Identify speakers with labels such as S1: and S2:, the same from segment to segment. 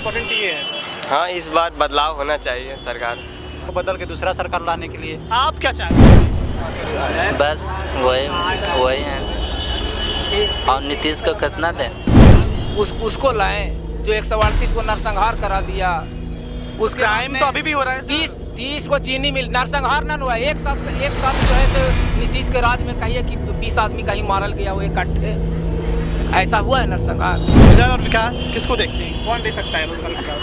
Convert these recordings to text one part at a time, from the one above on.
S1: Important ये है।
S2: हाँ, इस बार बदलाव होना चाहिए सरकार
S3: को बदल के दूसरा सरकार लाने के लिए।
S1: आप क्या चाहते हैं?
S4: बस वही है। और नीतीश को कितना दें?
S5: उसको लाएं जो 138 को नरसंहार करा दिया। उसके
S1: क्राइम तो अभी भी हो रहा है।
S5: 30 को चीनी मिल नरसंहार न हुआ। एक साथ जो है से नीतीश के राज में कहिए कि 20 आदमी कहीं मारल गया वो इकट्ठे, ऐसा हुआ है नरसंहार।
S1: रोजगार और विकास किसको देखते हैं? कौन दे सकता है रोजगार और विकास?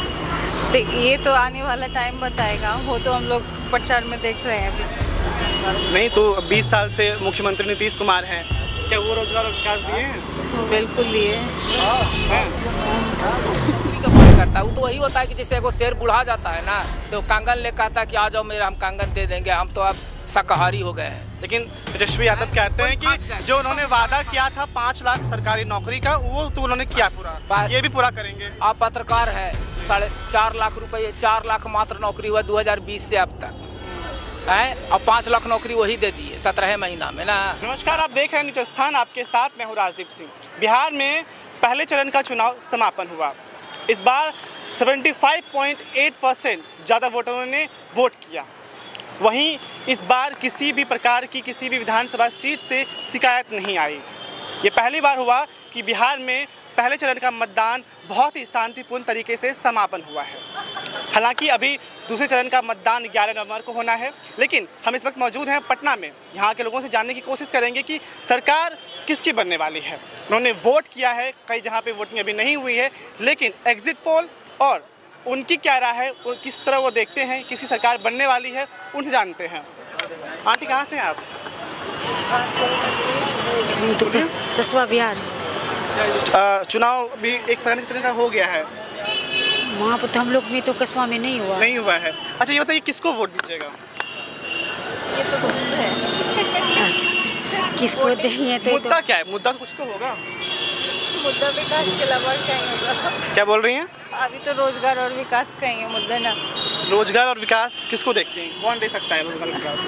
S6: ये तो आने वाला टाइम बताएगा, वो तो हम लोग प्रचार में देख रहे हैं अभी।
S1: नहीं तो 20 साल से मुख्यमंत्री नीतीश कुमार हैं, क्या वो रोजगार और विकास दिए हैं?
S6: तो बिल्कुल दिए।
S5: का मन करता है वो तो वही होता है कि जैसे एगो शेर बुढ़ा जाता है ना, तो कांगन ले कहता है कि आ जाओ मेरा, हम कांगन दे देंगे, हम तो अब शाकाहारी हो गए हैं।
S1: लेकिन तेजस्वी यादव कहते हैं कि जो उन्होंने वादा किया था 5 लाख सरकारी नौकरी का, वो तो उन्होंने किया पूरा, ये भी पूरा करेंगे।
S5: आप पत्रकार है, 4.5 लाख रुपये, 4 लाख मात्र नौकरी हुआ 2020 से अब तक है, और 5 लाख नौकरी वही दे दी है 17 महीना में ना।
S1: नमस्कार, आप देख रहे हैं न्यूज़ स्थान, आपके साथ मैं हूँ राजदीप सिंह। बिहार में पहले चरण का चुनाव समापन हुआ। इस बार 75.8% ज़्यादा वोटरों ने वोट किया। वहीं इस बार किसी भी प्रकार की किसी भी विधानसभा सीट से शिकायत नहीं आई। ये पहली बार हुआ कि बिहार में पहले चरण का मतदान बहुत ही शांतिपूर्ण तरीके से समापन हुआ है। हालांकि अभी दूसरे चरण का मतदान 11 नवंबर को होना है, लेकिन हम इस वक्त मौजूद हैं पटना में। यहाँ के लोगों से जानने की कोशिश करेंगे कि सरकार किसकी बनने वाली है। उन्होंने वोट किया है, कई जहाँ पे वोटिंग अभी नहीं हुई है, लेकिन एग्जिट पोल और उनकी क्या राय है, किस तरह वो देखते हैं किसकी सरकार बनने वाली है, उनसे जानते हैं। आंटी कहाँ से हैं आप?
S6: कस्बा बिहार से।
S1: चुनाव भी एक पहले चरण का हो गया है,
S6: वहाँ पर तो हम लोग में तो कस्बा में नहीं हुआ
S1: है। अच्छा ये बताइए किसको वोट दीजिएगा?
S6: किसको देंगे तो
S1: मुद्दा क्या है? मुद्दा तो कुछ तो होगा।
S6: मुद्दा विकास के अलावा क्या होगा?
S1: क्या बोल रही हैं?
S6: अभी तो रोजगार और विकास का ही मुद्दा ना।
S1: रोजगार और विकास किसको देखते हैं? कौन दे सकता है रोजगार और विकास?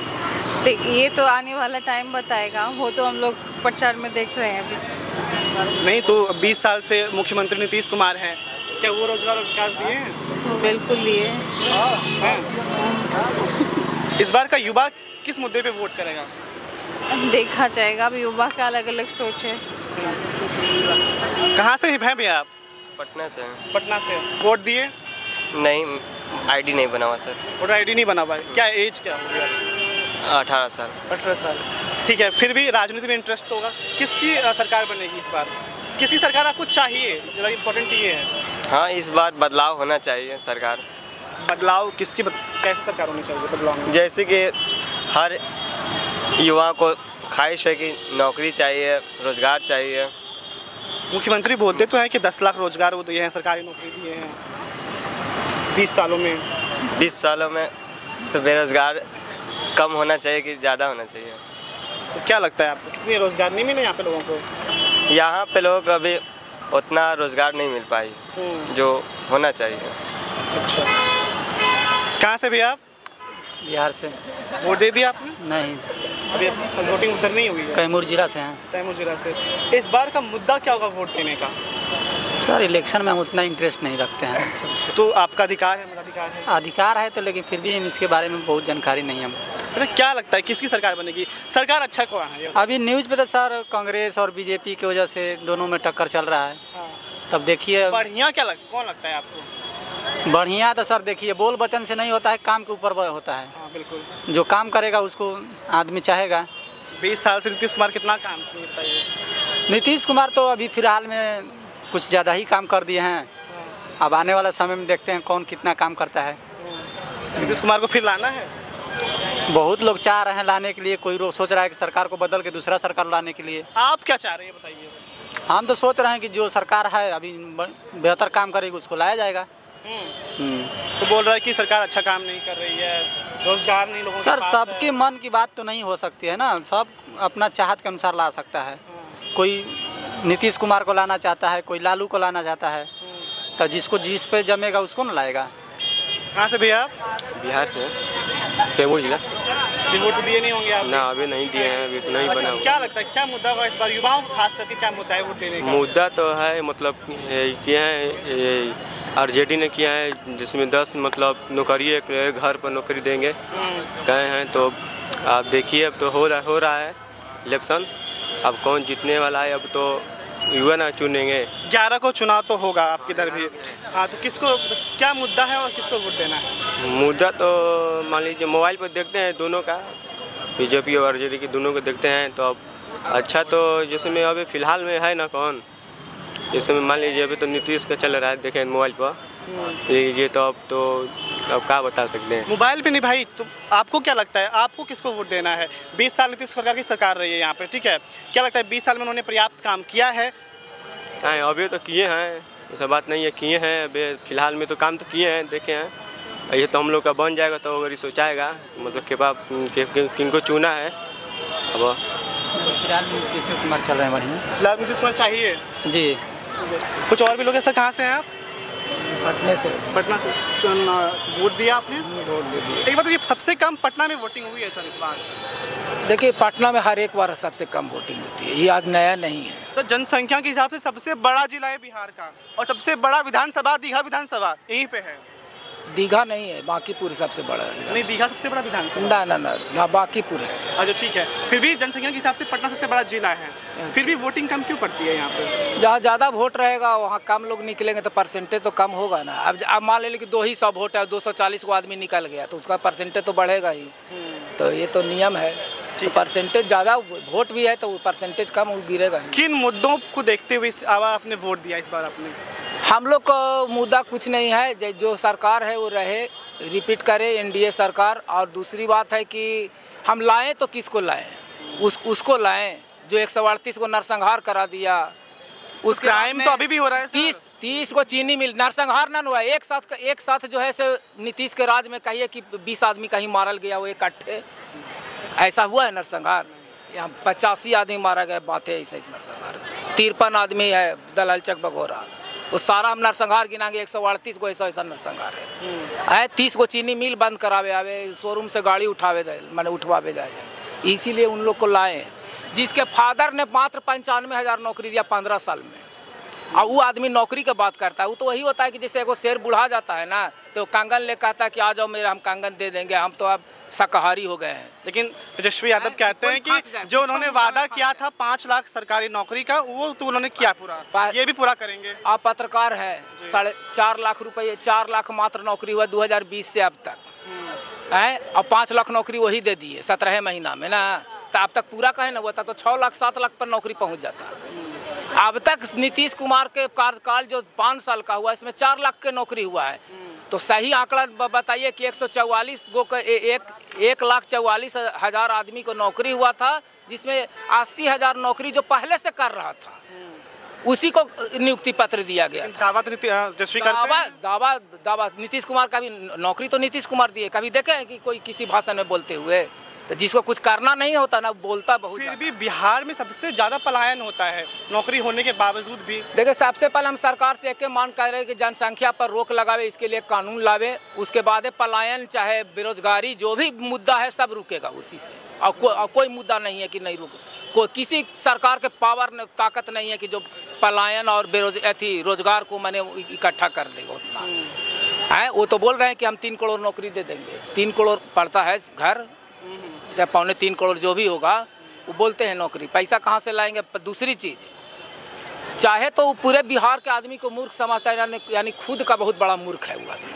S6: ये तो आने वाला टाइम बताएगा, वो तो हम लोग प्रचार में देख रहे हैं अभी।
S1: नहीं तो 20 साल से मुख्यमंत्री नीतीश कुमार हैं, क्या वो रोजगार और विकास दिए हैं?
S6: तो बिल्कुल दिए।
S1: इस बार का युवा किस मुद्दे पे वोट करेगा?
S6: देखा जाएगा, अभी युवा का अलग अलग सोच है।
S1: कहाँ से हैं भैया आप?
S2: पटना से।
S1: पटना से। वोट दिए?
S2: नहीं, आईडी नहीं बना हुआ सर।
S1: वोटर आईडी नहीं बना हुआ है। क्या एज क्या हो गया?
S2: 18 साल।
S1: 18 साल, ठीक है। फिर भी राजनीति में इंटरेस्ट होगा। किसकी सरकार बनेगी इस बार? किसी सरकार आपको चाहिए? ज़्यादा इम्पोर्टेंट ये है।
S2: हाँ, इस बार बदलाव होना चाहिए सरकार।
S1: बदलाव किसकी कैसे सरकार होनी चाहिए बदलाव में?
S2: जैसे कि हर युवा को ख्वाहिश है कि नौकरी चाहिए, रोजगार चाहिए।
S1: मुख्यमंत्री बोलते तो हैं कि 10 लाख रोजगार वो दिए हैं, सरकारी नौकरी दिए हैं 20 सालों में।
S2: 20 सालों में तो बेरोजगार कम होना चाहिए कि ज़्यादा होना चाहिए?
S1: तो क्या लगता है आपको, कितने रोजगार नहीं मिले यहाँ पे लोगों को?
S2: यहाँ पे लोग अभी उतना रोजगार नहीं मिल पाई जो होना चाहिए।
S1: अच्छा, कहाँ से भी आप?
S3: बिहार से।
S1: वोट दे दिया आपने?
S3: नहीं,
S1: अभी वोटिंग उधर नहीं हुई है।
S3: कैमूर जिला से हैं।
S1: कैमूर जिला से। इस बार का मुद्दा क्या होगा वोट देने का?
S3: सर इलेक्शन में हम उतना इंटरेस्ट नहीं रखते हैं।
S1: तो आपका अधिकार है, मताधिकार है?
S3: अधिकार है तो, लेकिन फिर भी हम इसके बारे में बहुत जानकारी नहीं है।
S1: अच्छा, क्या लगता है किसकी सरकार बनेगी? सरकार अच्छा कौन है?
S3: अभी न्यूज़ पे तो सर कांग्रेस और बीजेपी की वजह से दोनों में टक्कर चल रहा है।
S1: हाँ।
S3: तब देखिए
S1: बढ़िया कौन लगता है आपको?
S3: बढ़िया तो सर देखिए बोल वचन से नहीं होता है, काम के ऊपर होता है।
S1: हाँ, बिल्कुल।
S3: जो काम करेगा उसको आदमी चाहेगा।
S1: 20 साल से नीतीश कुमार कितना काम किए बताइए?
S3: नीतीश कुमार तो अभी फिलहाल में कुछ ज़्यादा ही काम कर दिए हैं। अब आने वाला समय में देखते हैं कौन कितना काम करता है।
S1: नीतीश कुमार को फिर लाना है?
S3: बहुत लोग चाह रहे हैं लाने के लिए, कोई सोच रहा है कि सरकार को बदल के दूसरा सरकार लाने के लिए।
S1: आप क्या चाह रहे हैं बताइए?
S3: हम तो सोच रहे हैं कि जो सरकार है अभी बेहतर काम करेगी उसको लाया जाएगा।
S1: तो बोल रहा है कि सरकार अच्छा काम नहीं कर रही है, रोजगार नहीं लोगों
S3: सर सबके मन की बात तो नहीं हो सकती है ना, सब अपना चाहत के अनुसार ला सकता है। कोई नीतीश कुमार को लाना चाहता है, कोई लालू को लाना चाहता है, तो जिसको जिस पे जमेगा उसको ना लाएगा।
S1: कहाँ से भैया आप?
S7: बिहार से, कैमूर जिला।
S1: वोट दिए नहीं होंगे आप?
S7: ना अभी नहीं दिए हैं, अभी तो नहीं बना।
S1: क्या लगता है क्या मुद्दा होगा इस बार युवाओं को खास करके, क्या मुद्दा है वोट देने का?
S7: मुद्दा तो है मतलब क्या है, आरजेडी ने किया है, जिसमें 10 मतलब नौकरी एक घर पर नौकरी देंगे कहे हैं। तो आप देखिए, अब तो हो रहा है इलेक्शन, अब कौन जीतने वाला है, अब तो युवा ना चुनेंगे।
S1: 11 को चुनाव तो होगा आपके इधर भी। हाँ, तो किसको क्या मुद्दा है और किसको वोट देना है?
S7: मुद्दा तो मान लीजिए मोबाइल पर देखते हैं दोनों का, बीजेपी और आरजेडी की दोनों को देखते हैं। तो अब अच्छा तो जिसमें अभी फ़िलहाल में है ना कौन, जिसमें मान लीजिए अभी तो नीतीश का चल रहा है, देखें मोबाइल पर ये तो अब क्या बता सकते हैं।
S1: मोबाइल पे नहीं भाई, तो आपको क्या लगता है, आपको किसको वोट देना है? 20 साल नीतीश सरकार की सरकार रही है यहाँ पे, ठीक है, क्या लगता है 20 साल में उन्होंने पर्याप्त काम किया है?
S7: हाँ, अभी तो किए हैं, ऐसा बात नहीं है, किए हैं। अभी फ़िलहाल में तो काम तो किए हैं, देखे हैं। ये तो हम लोग का बन जाएगा तो अगर ये सोचाएगा मतलब के बाप किनको चुना है। अब
S3: फिलहाल नीतीश कुमार चल रहे हैं बढ़िया।
S1: फिलहाल नीतीश कुमार चाहिए
S3: जी।
S1: कुछ और भी लोग हैं सर? कहाँ से हैं आप?
S5: पटने से।
S1: पटना से। वोट दिया आपने?
S5: वोट दे दिए।
S1: एक बात, ये सबसे कम पटना में वोटिंग हुई है सर इस बार?
S5: देखिए, पटना में हर एक बार सबसे कम वोटिंग होती है, ये आज नया नहीं है
S1: सर। जनसंख्या के हिसाब से सबसे बड़ा जिला है बिहार का, और सबसे बड़ा विधानसभा दीघा विधानसभा यहीं पे है।
S5: दीघा नहीं है, बांकीपुर सबसे बड़ा है।
S1: नहीं, दीघा सबसे बड़ा विधानसभा?
S5: ना बांकीपुर है।
S1: अच्छा, ठीक है, फिर भी जनसंख्या के हिसाब से पटना सबसे बड़ा जिला है। फिर भी वोटिंग कम क्यों पड़ती है यहाँ पे?
S5: जहाँ ज़्यादा वोट रहेगा वहाँ कम लोग निकलेंगे तो परसेंटेज तो कम होगा ना। अब मान ले कि 200 वोट है, 240 को आदमी निकल गया तो उसका परसेंटेज तो बढ़ेगा ही। तो ये तो नियम है, तो परसेंटेज ज़्यादा वोट भी है तो परसेंटेज कम गिरेगा ही।
S1: किन मुद्दों को देखते हुए आपने वोट दिया इस बार आपने?
S5: हम लोग का मुद्दा कुछ नहीं है, जो सरकार है वो रहे, रिपीट करे एनडीए सरकार। और दूसरी बात है कि हम लाएं तो किसको लाएं, उसको लाएं जो 138 को नरसंहार करा दिया। उस
S1: क्राइम तो अभी भी हो रहा है।
S5: 30 को चीनी मिल नरसंहार ना हुआ, एक साथ जो है से नीतीश के राज में कहिए कि 20 आदमी कहीं मारल गया, वो इकट्ठे ऐसा हुआ है नरसंहार। यहाँ 85 आदमी मारा गया, बात है ऐसे नरसंहार। 53 आदमी है दलाल चक बघोरा, वो सारा हम नरसंहार गिनाएंगे। 138 को ऐसा नरसंहार है। 30 को चीनी मिल बंद करावे आवे, शोरूम से गाड़ी उठवावे जाए, इसीलिए उन लोग को लाए जिसके फादर ने मात्र 95,000 नौकरी दिया 15 साल में। और वो आदमी नौकरी की बात करता है, वो तो वही होता है कि जैसे एगो शेर बुढ़ा जाता है ना, तो कंगन ले कहता है कि आ जाओ मेरा, हम कंगन दे देंगे, हम तो अब शाकाहारी हो गए हैं।
S1: लेकिन तेजस्वी यादव कहते हैं कि जो उन्होंने वादा किया था 5 लाख सरकारी नौकरी का, वो तो उन्होंने किया पूरा, ये भी पूरा करेंगे।
S5: आप पत्रकार है, 4.5 लाख रुपये, 4 लाख मात्र नौकरी हुआ 2020 से अब तक है, और 5 लाख नौकरी वही दे दिए 17 महीना में ना। तो अब तक पूरा कहे ना हुआ था, तो 6 लाख 7 लाख पर नौकरी पहुंच जाता। अब तक नीतीश कुमार के कार्यकाल जो 5 साल का हुआ, इसमें 4 लाख के नौकरी हुआ है। तो सही आंकड़ा बताइए कि 144 गो का 1,44,000 आदमी को नौकरी हुआ था, जिसमें 80,000 नौकरी जो पहले से कर रहा था उसी को नियुक्ति पत्र दिया गया। दावा नीतीश कुमार का भी नौकरी तो नीतीश कुमार दिए, कभी देखे हैं कि कोई किसी भाषण में बोलते हुए? तो जिसको कुछ करना नहीं होता ना, बोलता बहुत।
S1: फिर भी बिहार में सबसे ज़्यादा पलायन होता है नौकरी होने के बावजूद भी।
S5: देखिए, सबसे पहले हम सरकार से एक मांग कर रहे हैं कि जनसंख्या पर रोक लगावे, इसके लिए कानून लावे। उसके बाद पलायन चाहे बेरोजगारी जो भी मुद्दा है सब रुकेगा उसी से। और कोई मुद्दा नहीं है कि नहीं रुके, किसी सरकार के पावर ताकत नहीं है कि जो पलायन और रोजगार को मैंने इकट्ठा कर देगा उतना है। वो तो बोल रहे हैं कि हम 3 करोड़ नौकरी दे देंगे। 3 करोड़ पड़ता है घर, चाहे 2.25 करोड़ जो भी होगा, वो बोलते हैं नौकरी। पैसा कहाँ से लाएंगे? दूसरी चीज़, चाहे तो वो पूरे बिहार के आदमी को मूर्ख समझता है, यानी खुद का बहुत बड़ा मूर्ख है वो आदमी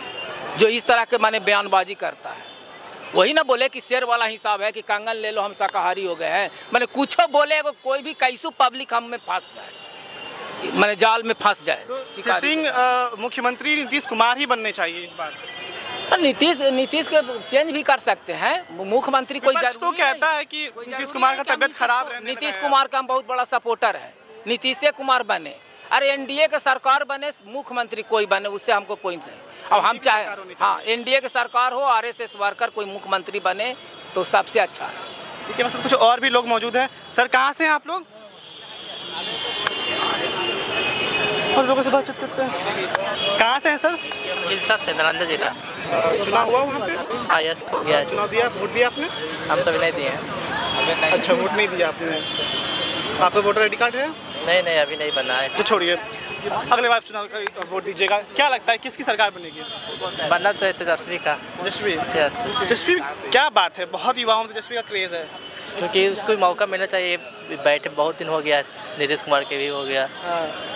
S5: जो इस तरह के माने बयानबाजी करता है। वही ना बोले कि शेर वाला हिसाब है कि कंगन ले लो हम शाकाहारी हो गए हैं। मैंने कुछ बोले कोई भी कैसू पब्लिक हम में फंस जाए, मैंने जाल में फंस जाए।
S1: सिटिंग मुख्यमंत्री नीतीश कुमार ही बनने चाहिए इस बार।
S5: नीतीश के चेंज भी कर सकते हैं मुख्यमंत्री, कोई जरूरी
S1: तो कहता है कि नीतीश कुमार का तबियत खराब है।
S5: नीतीश कुमार का हम बहुत बड़ा सपोर्टर है, नीतीश कुमार बने, अरे एनडीए के सरकार बने, मुख्यमंत्री कोई बने, उससे हमको कोई नहीं। अब हम चाहे हाँ एनडीए की सरकार हो, आरएसएस वर्कर कोई मुख्यमंत्री बने तो सबसे अच्छा है।
S1: ठीक है, मतलब कुछ और भी लोग मौजूद हैं। सर, कहाँ से हैं आप लोग? और लोगों से बातचीत करते हैं। कहाँ से हैं सर?
S4: इल्सा से, नालंदा जिला।
S1: चुनाव हुआ वहाँ पे?
S4: हाँ, यस दिया।
S1: चुनाव दिया, वोट दिया आपने?
S4: हम सभी नहीं दिए हैं।
S1: अच्छा, वोट नहीं दिया आपने। आपका वोटर ID कार्ड है?
S4: नहीं अभी नहीं बना है।
S1: तो छोड़िए, अगले बार चुनाव का वोट दीजिएगा। क्या लगता है किसकी सरकार बनेगी?
S4: बनना चाहिए तेजस्वी का।
S1: तेजस्वी?
S4: तेजस्वी
S1: तेजस्वी क्या बात है, बहुत युवाओं में तेजस्वी का क्रेज़ है।
S4: क्योंकि उसको मौका मिलना चाहिए। बैठे बहुत दिन हो गया, नीतीश कुमार के भी हो गया।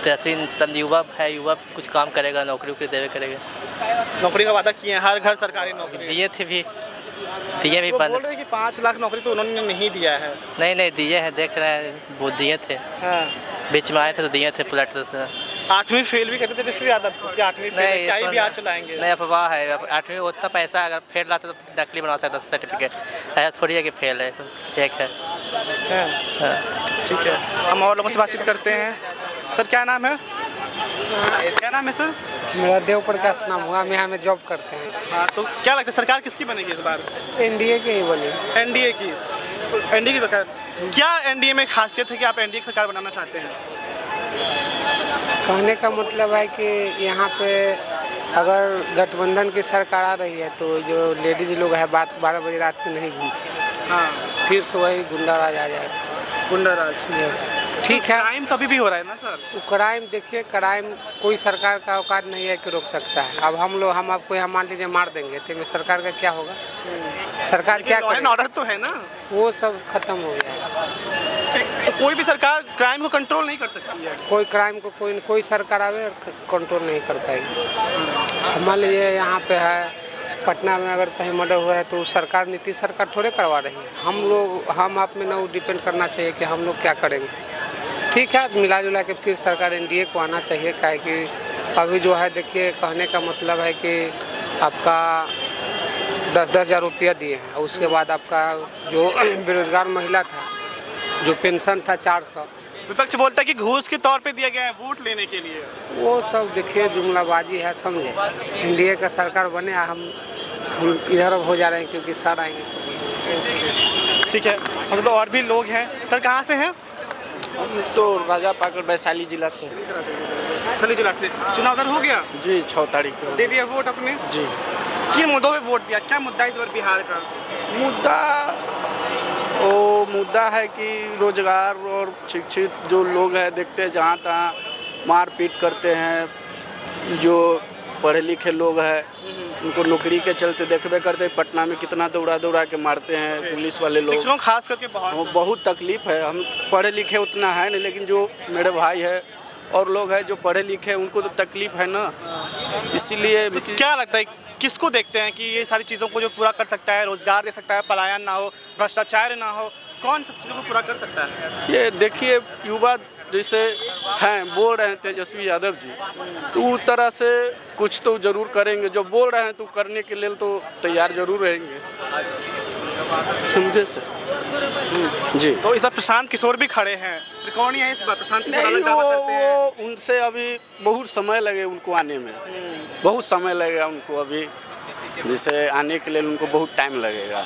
S4: तेजस्वी सब युवा है, युवा कुछ काम करेगा, नौकरी वोकरी देवे करेगा।
S1: नौकरी का वादा किए हैं, हर घर सरकारी नौकरी
S4: दिए थे भी, दिए भी
S1: वो
S4: बंद।
S1: बोल रहे हैं कि 5 लाख नौकरी तो उन्होंने नहीं दिया है।
S4: नहीं दिए हैं, देख रहे हैं, वो दिए थे।
S1: हाँ।
S4: बीच में आए थे तो दिए थे, पलट थे।
S1: 8वीं फेल भी कहते थे तेजस्वी यादव, क्या 8वीं फेल क्या ही बिहार चलाएंगे?
S4: नहीं, अफवाह है। 8वीं उतना पैसा अगर फेल लाते तो नकली बना सकता सर्टिफिकेट। ऐसा थोड़ी है कि फेल है, फेक है।
S1: ठीक है, हम और लोगों से बातचीत करते हैं। सर क्या नाम है? क्या नाम है सर?
S8: मेरा देव प्रकाश नाम हुआ, हम यहाँ में जॉब करते हैं।
S1: हाँ, तो क्या लगता है सरकार किसकी बनेगी इस बार?
S8: एनडीए के ही बने।
S1: एनडीए की? एनडीए की सरकार? क्या एनडीए में खासियत है कि आप एनडीए की सरकार बनाना चाहते हैं?
S8: कहने का मतलब है कि यहाँ पे अगर गठबंधन की सरकार आ रही है तो जो लेडीज लोग है 12 बजे रात को नहीं घूमते।
S1: हाँ,
S8: फिर से वही गुंडाराज आ जाएगा।
S1: गुंडाराज?
S8: यस, ठीक है।
S1: क्राइम तभी भी हो रहा है ना सर?
S8: क्राइम देखिए, क्राइम कोई सरकार का औकात नहीं है कि रोक सकता है। अब हम आपको यहाँ मान लीजिए मार देंगे तो सरकार का क्या होगा? सरकार क्या करेगी?
S1: ऑर्डर तो है ना,
S8: वो सब खत्म हो गया है।
S1: तो कोई भी सरकार क्राइम को कंट्रोल नहीं कर सकती है।
S8: कोई क्राइम को कोई सरकार आवे और कंट्रोल नहीं कर पाएगी। मान लीजिए यहाँ पे है पटना में अगर कहीं मर्डर हुआ है तो सरकार, नीतीश सरकार थोड़े करवा रही है। हम आप में ना वो डिपेंड करना चाहिए कि हम लोग क्या करेंगे। ठीक है, मिला जुला के फिर सरकार एनडीए को आना चाहिए। काहे कि अभी जो है देखिए, कहने का मतलब है कि आपका 10-10 हज़ार रुपया दिए हैं, उसके बाद आपका जो बेरोजगार महिला था, जो पेंशन था 400।
S1: विपक्ष बोलता है कि घूस के तौर पे दिया गया है वोट लेने के लिए। वो
S8: सब देखिए जुमलाबाजी है, समझे। एनडीए का सरकार बने, हम इधर हो जा रहे हैं क्योंकि सर आएंगे।
S1: ठीक है, तो और भी लोग हैं। सर कहाँ से हैं?
S9: हम तो राजा पाकड़ वैशाली जिला से।
S1: वैशाली जिला से। चुनाव उधर हो गया
S9: जी, 6 तारीख को
S1: दे दिया वोट अपने
S9: जी।
S1: किन मुद्दों पे वोट दिया? क्या मुद्दा इस बार बिहार का?
S9: मुद्दा है कि रोजगार और शिक्षित जो लोग हैं, देखते हैं जहाँ तहाँ मारपीट करते हैं। जो पढ़े लिखे लोग हैं उनको नौकरी के चलते देखबे करते हैं, पटना में कितना दौड़ा के मारते हैं पुलिस वाले लोग।
S1: शिक्षकों खास करके
S9: बहुत तकलीफ है। हम पढ़े लिखे उतना है नहीं, लेकिन जो मेरे भाई है और लोग हैं जो पढ़े लिखे, उनको तो तकलीफ है ना। इसीलिए
S1: क्या लगता है किसको देखते हैं कि ये सारी चीज़ों को जो पूरा कर सकता है, रोजगार दे सकता है, पलायन ना हो, भ्रष्टाचार ना हो, कौन सब चीज़ों को पूरा कर सकता है?
S9: ये देखिए, युवा जैसे हैं बोल रहे हैं तेजस्वी यादव जी, तो उस तरह से कुछ तो जरूर करेंगे। जो बोल रहे हैं तो करने के लिए तो तैयार जरूर रहेंगे, समझे सर जी।
S1: तो इस बार प्रशांत किशोर भी खड़े हैं, कौन है इस बार? प्रशांत किशोर
S9: नहीं,
S1: अलग दावा करते हैं।
S9: वो उनसे अभी बहुत समय लगे उनको आने में, बहुत समय लगेगा उनको अभी, जैसे आने के लिए उनको बहुत टाइम लगेगा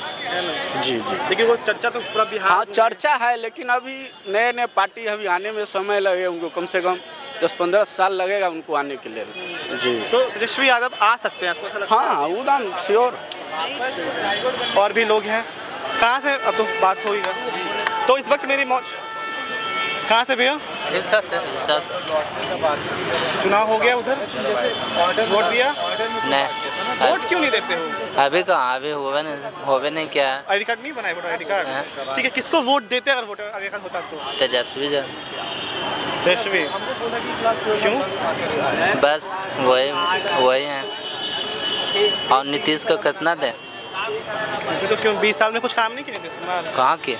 S9: जी।
S1: लेकिन वो चर्चा तो पूरा बिहार।
S9: हाँ, चर्चा है, लेकिन अभी नए पार्टी अभी आने में समय लगे उनको, कम से कम 10-15 साल लगेगा उनको आने के लिए जी।
S1: तो तेजस्वी यादव आ सकते हैं?
S9: हाँ, एकदम श्योर।
S1: और भी लोग हैं। कहाँ से? अब तो बात होगी। तो इस वक्त मेरी मौज कहाँ से भैया?
S4: हिलसा से।
S1: चुनाव हो गया उधर, वोट दिया?
S4: नहीं।
S1: वोट क्यों नहीं देते हो?
S4: अभी कहाँ, अभी होवे नहीं क्या?
S1: आई डी कार्ड नहीं बनाए, वोटर आई डी कार्ड। ठीक है, किसको वोट देते अगर वोटर आई डी कार्ड होता तो?
S4: तेजस्वी जी।
S1: तेजस्वी क्यों?
S4: बस वही है। और नीतीश को कितना दे?
S1: तो क्यों 20 साल में कुछ काम नहीं किए नीतीश कुमार?
S4: कहाँ किए?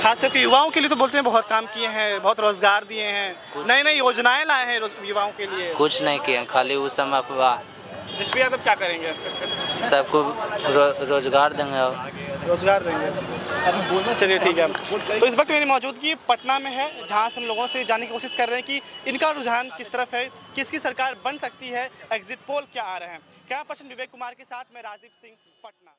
S1: खास करके युवाओं के लिए तो बोलते हैं बहुत काम किए हैं, बहुत रोजगार दिए हैं, नई नई योजनाएं लाए हैं युवाओं के लिए।
S4: कुछ नहीं किए, खाली उस समय अफवाह।
S1: तेजस्वी यादव क्या करेंगे?
S4: सबको रोजगार देंगे और
S1: रोजगार देंगे। चलिए ठीक है। तो इस वक्त मेरी मौजूदगी पटना में है, जहां से हम लोगों से जानने की कोशिश कर रहे हैं कि इनका रुझान किस तरफ है, किसकी सरकार बन सकती है, एग्जिट पोल क्या आ रहे हैं। कैमरा पर्सन विवेक कुमार के साथ मैं राजदीप सिंह, पटना।